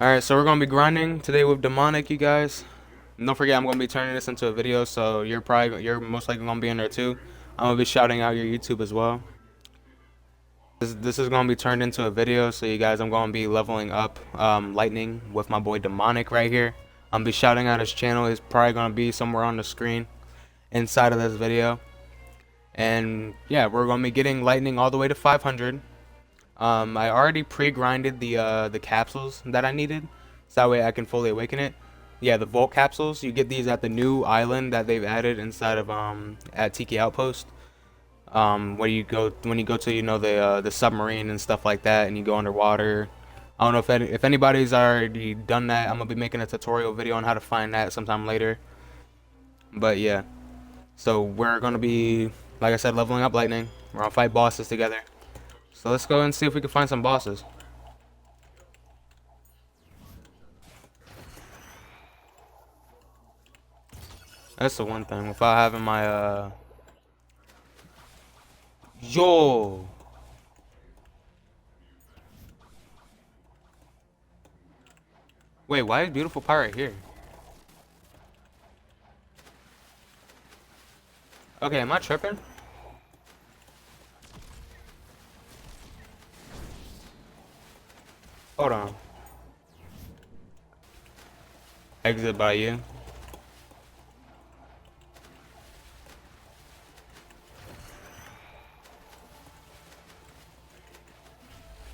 Alright, so we're gonna be grinding today with Demonic, you guys. And don't forget, I'm gonna be turning this into a video, so you're most likely gonna be in there too. I'm gonna be shouting out your YouTube as well. This is gonna be turned into a video, so you guys, I'm gonna be leveling up Lightning with my boy Demonic right here. I'm gonna be shouting out his channel. He's probably gonna be somewhere on the screen inside of this video. And yeah, we're gonna be getting Lightning all the way to 500. I already pre-grinded the capsules that I needed, so that way I can fully awaken it. Yeah, the Volt capsules. You get these at the new island that they've added inside of at Tiki Outpost. Where you go when you go to the submarine and stuff like that, and you go underwater. I don't know if anybody's already done that. I'm gonna be making a tutorial video on how to find that sometime later. But yeah, so we're gonna be, like I said, leveling up Lightning. We're gonna fight bosses together. So let's go and see if we can find some bosses. That's the one thing. Without having my Yo! Wait, why is Beautiful Pirate here? Okay, am I tripping? Hold on. Exit by you.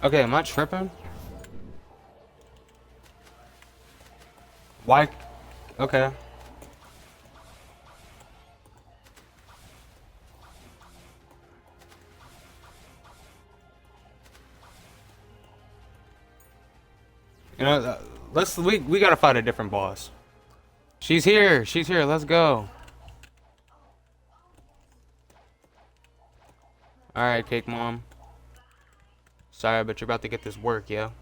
Okay, am I tripping? Why? Okay. You know, we gotta fight a different boss. She's here. She's here. Let's go. All right, Cake Mom. Sorry, but you're about to get this work, yo.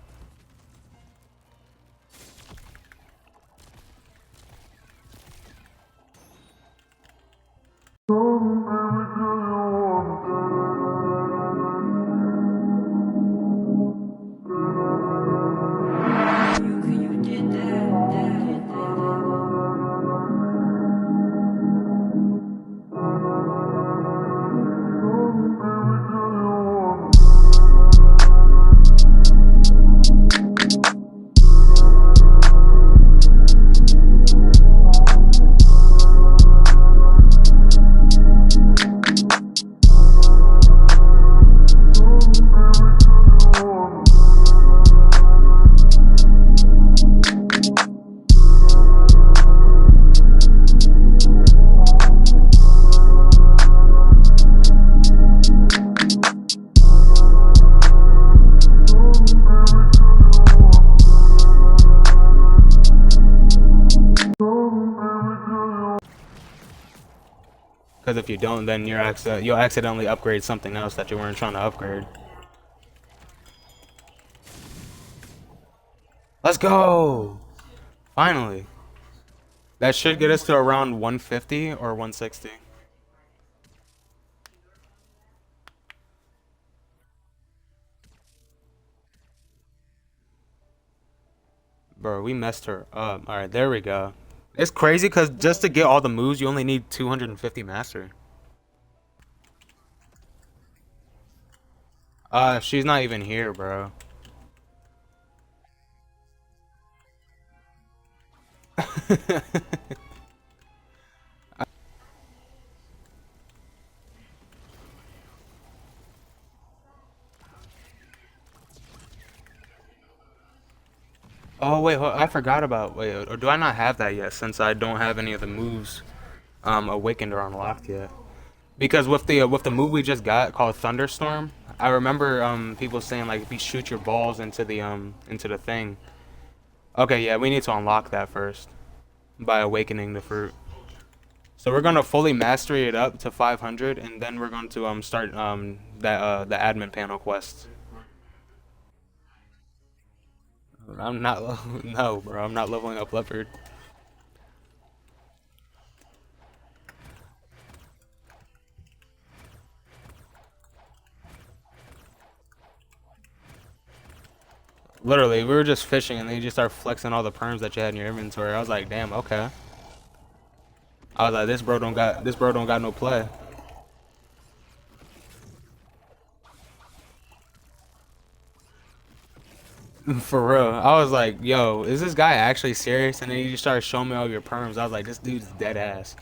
Because if you don't, then you'll accidentally upgrade something else that you weren't trying to upgrade. Let's go! Finally. That should get us to around 150 or 160. Bro, we messed her up. Alright, there we go. It's crazy because just to get all the moves, you only need 250 master. She's not even here, bro. Oh wait, I forgot about or do I not have that yet? Since I don't have any of the moves awakened or unlocked yet. Because with the move we just got called Thunderstorm, I remember people saying like if you shoot your balls into the thing. Okay, yeah, we need to unlock that first by awakening the fruit. So we're gonna fully mastery it up to 500, and then we're going to start the admin panel quest. I'm not no, bro. I'm not leveling up leopard. Literally, we were just fishing and then you just start flexing all the perms that you had in your inventory. I was like, damn, okay. I was like, this bro don't got no play. For real. I was like, yo, is this guy actually serious? And then you just started showing me all your perms. I was like, this dude's dead ass.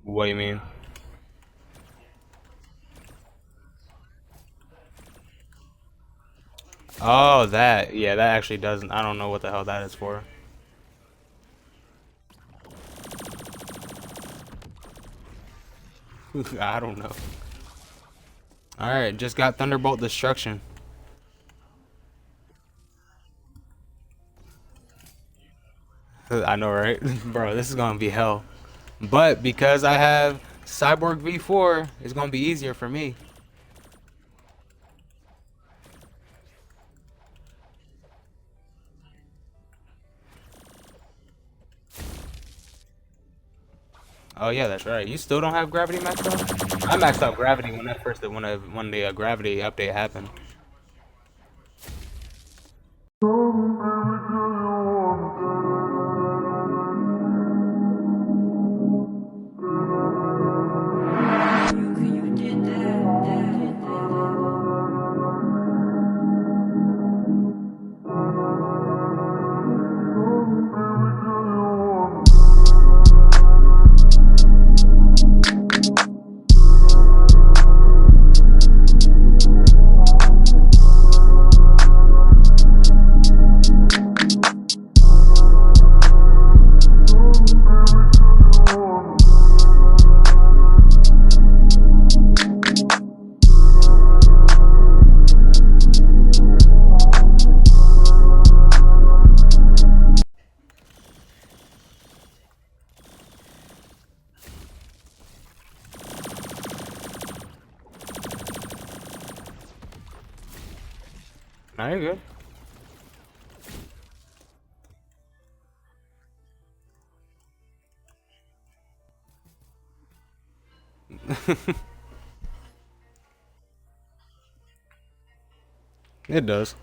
What do you mean? Oh, that. Yeah, that actually doesn't. I don't know what the hell that is for. I don't know. Alright, just got Thunderbolt Destruction. I know, right? Bro, this is gonna be hell. But because I have Cyborg V4, it's gonna be easier for me. Oh yeah, that's right. You still don't have gravity maxed out? I maxed out gravity when that first when the gravity update happened. Now you're good. It does.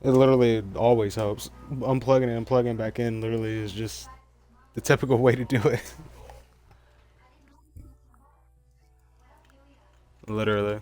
It literally always helps. Unplugging and plugging back in literally is just the typical way to do it. Literally.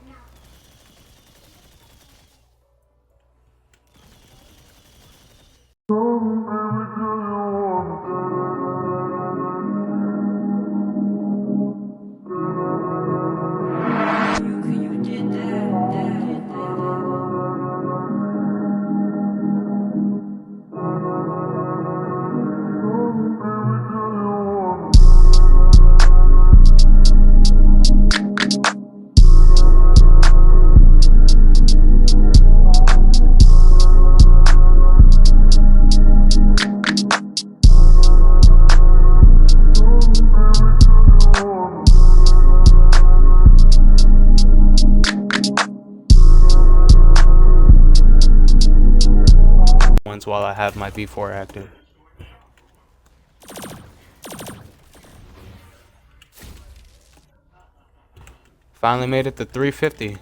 Once while I have my V4 active. Finally made it to 350.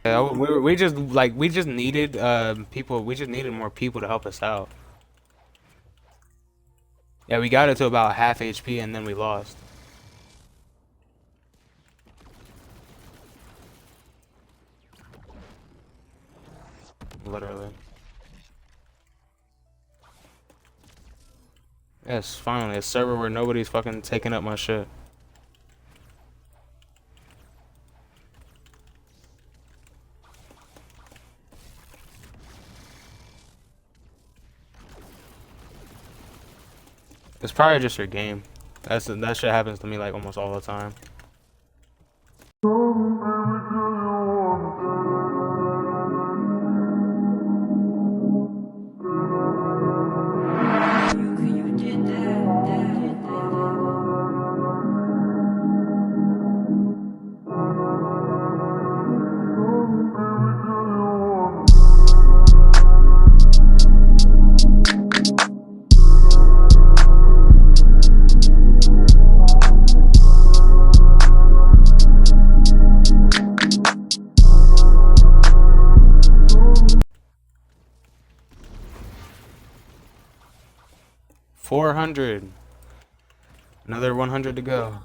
Yeah, we just needed people. We just needed more people to help us out. Yeah, we got it to about half HP and then we lost. Literally. Yes, finally a server where nobody's fucking taking up my shit. It's probably just your game. That shit happens to me like almost all the time. $400. Another 100 to go.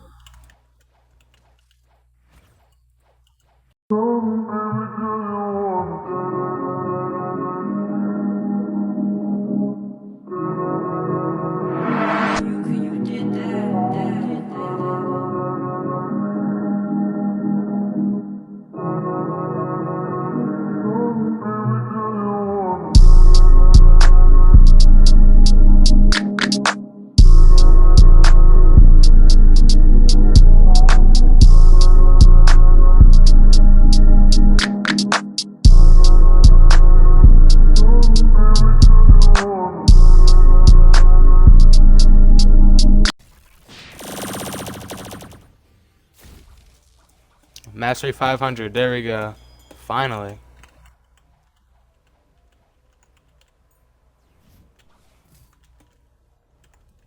Mastery 500. There we go. Finally.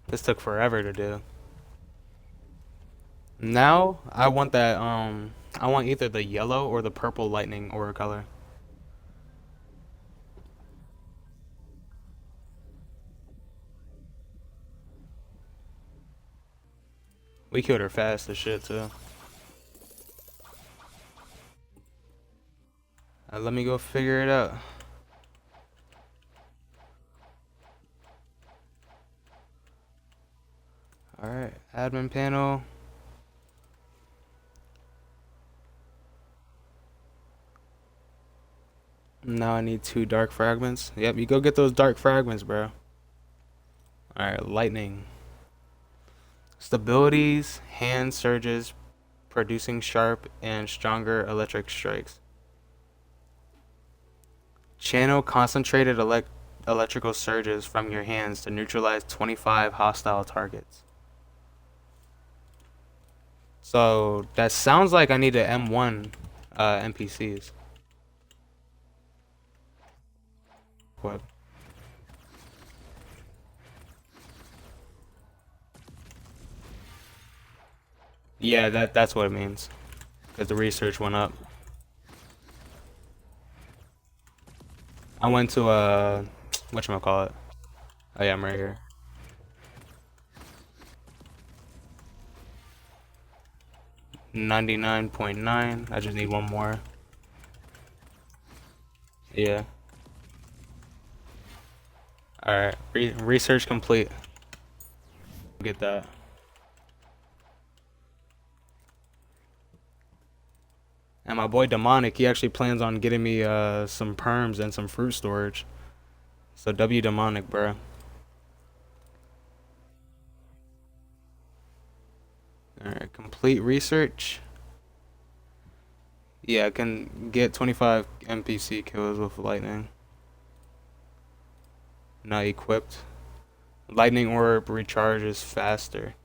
This took forever to do. Now I want that I want either the yellow or the purple lightning aura color. We killed her fast as shit too. Let me go figure it out. Alright, admin panel. Now I need 2 dark fragments. Yep, you go get those dark fragments, bro. Alright, lightning. Stabilities, hand surges, producing sharp and stronger electric strikes. Channel concentrated electrical surges from your hands to neutralize 25 hostile targets. So that sounds like I need to M1 NPCs. What? Yeah, that's what it means. Because the research went up. I went to whatchamacallit? Oh yeah, I'm right here. 99.9. I just need one more. Yeah. Alright. Research complete. Get that. And my boy Demonic, he actually plans on getting me some perms and some fruit storage. So W Demonic, bro. Alright, complete research. Yeah, I can get 25 NPC kills with lightning. Not equipped. Lightning orb recharges faster.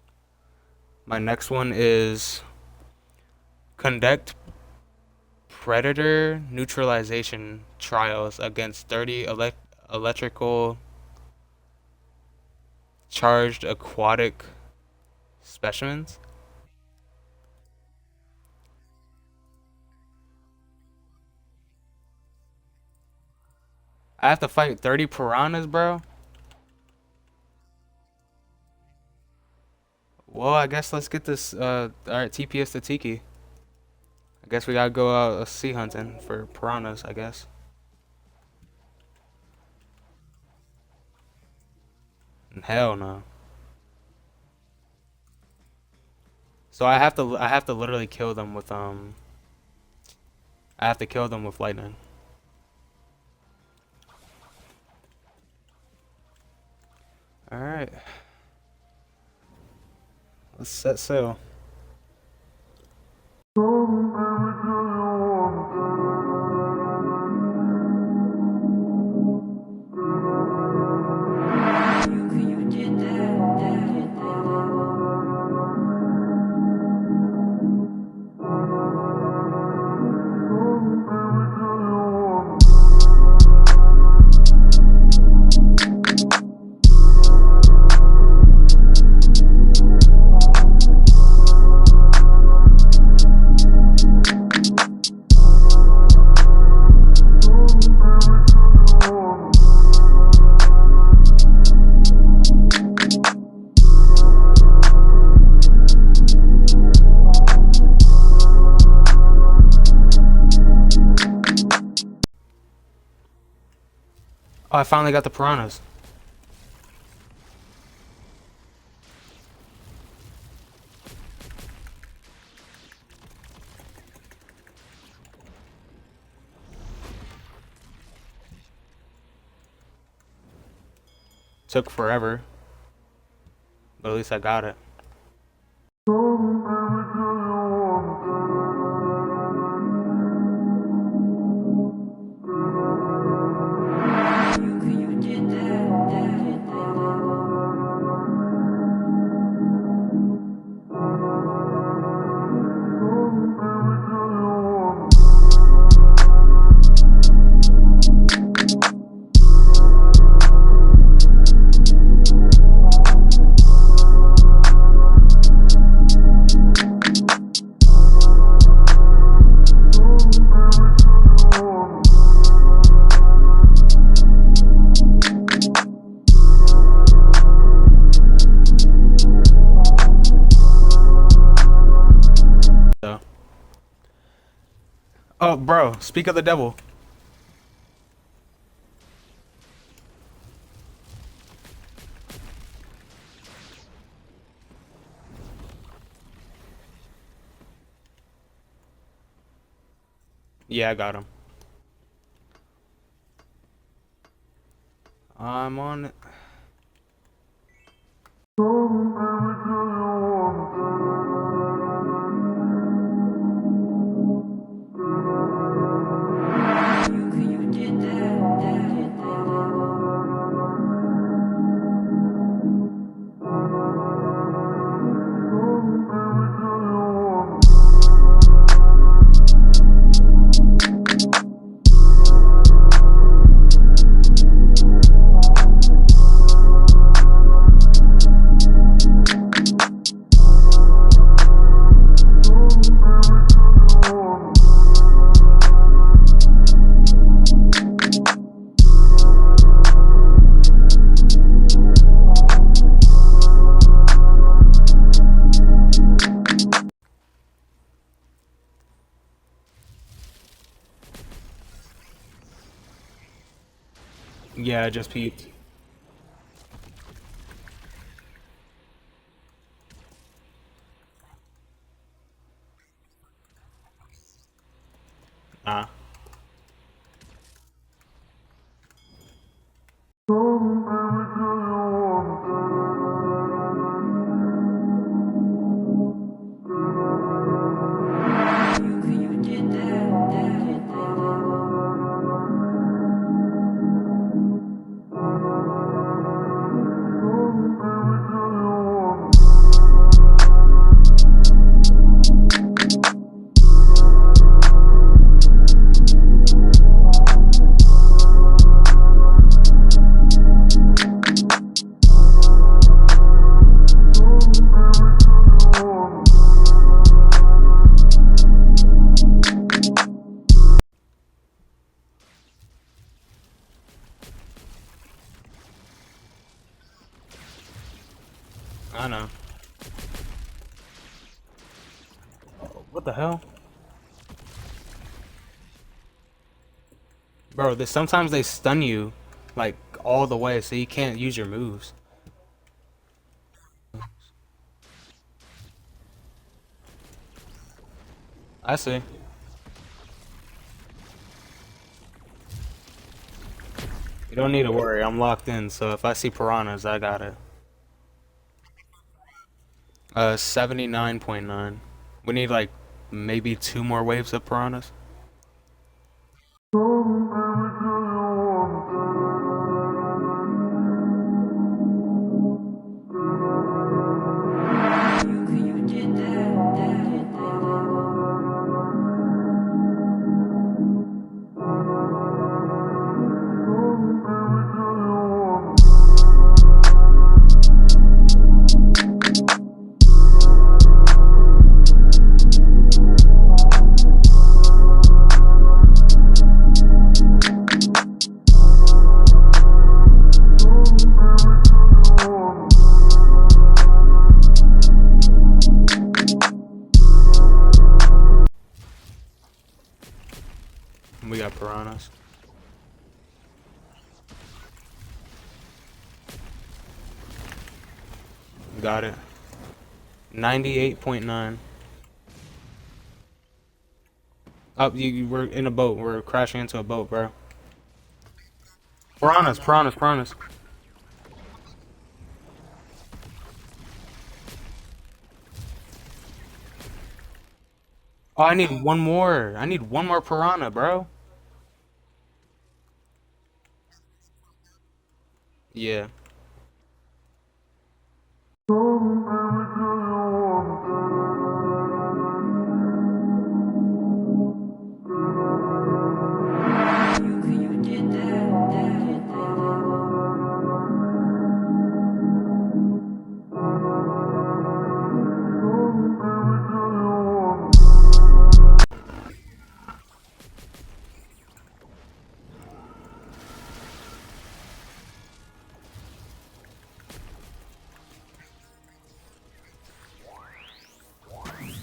My next one is conduct predator neutralization trials against 30 electrical charged aquatic specimens. I have to fight 30 piranhas, bro? Well, I guess let's get this, alright, TPS to Tiki. I guess we gotta go out sea hunting for piranhas, I guess. Hell no. So I have to literally kill them with, I have to kill them with lightning. Alright. Let's set sail. Oh, I finally got the piranhas. Took forever, but at least I got it. Oh, bro, speak of the devil. Yeah, I got him. I'm on it. Yeah, I just peeped. Nah. I know. What the hell? Bro, sometimes they stun you, like, all the way, so you can't use your moves. I see. You don't need to worry, I'm locked in, so if I see piranhas, I got it. 79.9. We need, like, maybe 2 more waves of piranhas. We got piranhas. Got it. 98.9. Up, we're in a boat. We're crashing into a boat, bro. Piranhas, piranhas, piranhas. Oh, I need one more. I need one more piranha, bro. Yeah.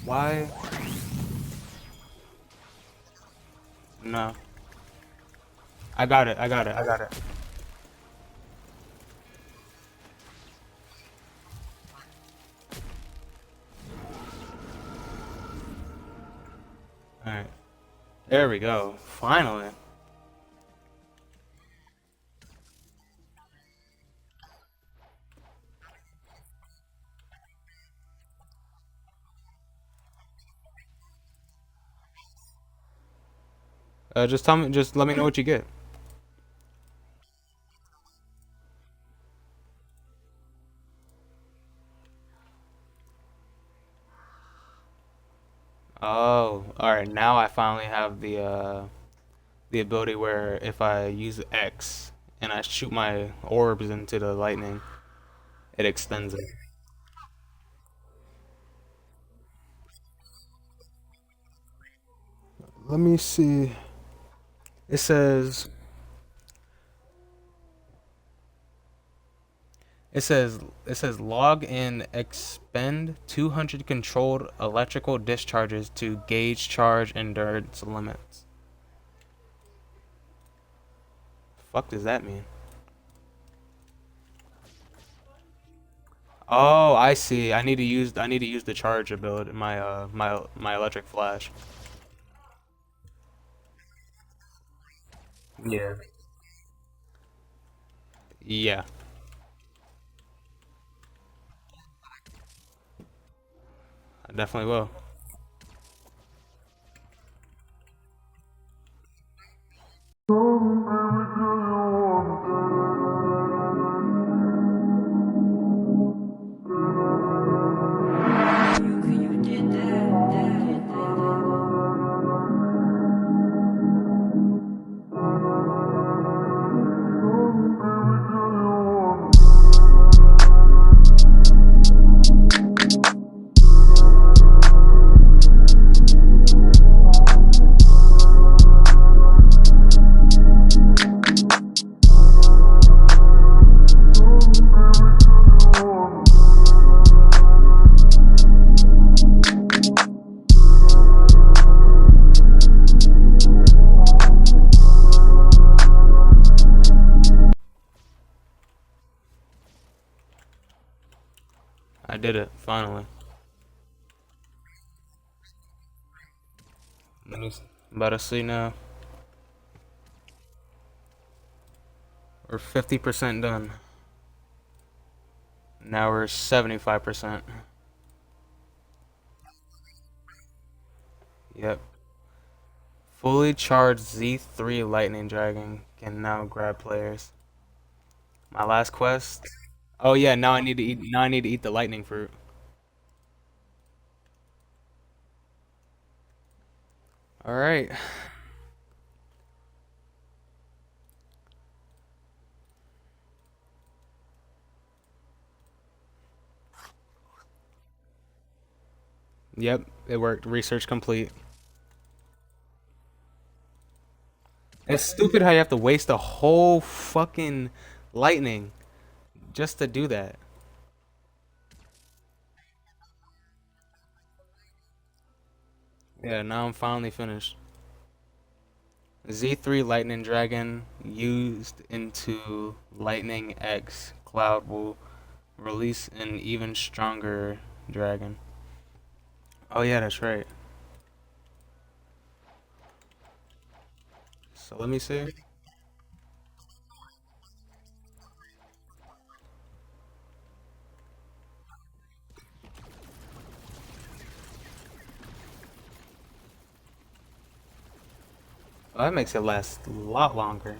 Why? No. I got it. I got it. I got it. All right. There we go. Finally. Just tell me. Just let me know what you get. Oh, all right. Now I finally have the ability where if I use X and I shoot my orbs into the lightning, it extends it. Let me see. It says it says log in expend 200 controlled electrical discharges to gauge charge endurance limits. Fuck does that mean? Oh, I see. I need to use the charge ability my electric flash. Yeah. Yeah, I definitely will. did it finally. I'm about to see now. We're 50% done. Now we're 75%. Yep. Fully charged Z3 Lightning Dragon can now grab players. My last quest. Oh yeah, now I need to eat. Now I need to eat the lightning fruit. All right. Yep, it worked. Research complete. It's stupid how you have to waste a whole fucking lightning just to do that. Yeah, now I'm finally finished. Z3 Lightning Dragon used into Lightning X Cloud will release an even stronger dragon. Oh yeah, that's right. So let me see. Oh, that makes it last a lot longer.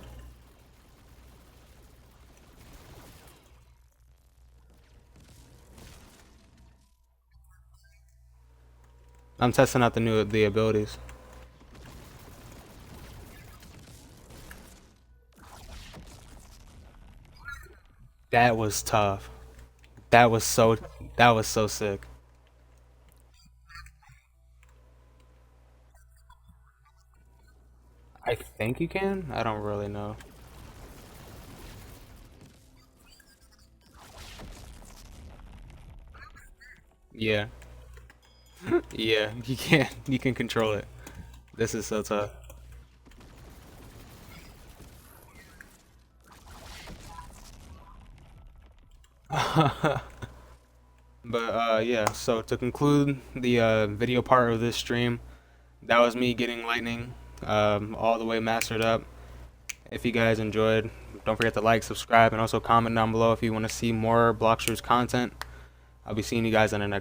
I'm testing out the abilities. That was tough. That was so that was so sick. I think you can. I don't really know. Yeah. Yeah, you can. You can control it. This is so tough. But yeah, so to conclude the video part of this stream, that was me getting lightning all the way mastered up. If you guys enjoyed, don't forget to like, subscribe, and also comment down below if you want to see more Bloxers content. I'll be seeing you guys in the next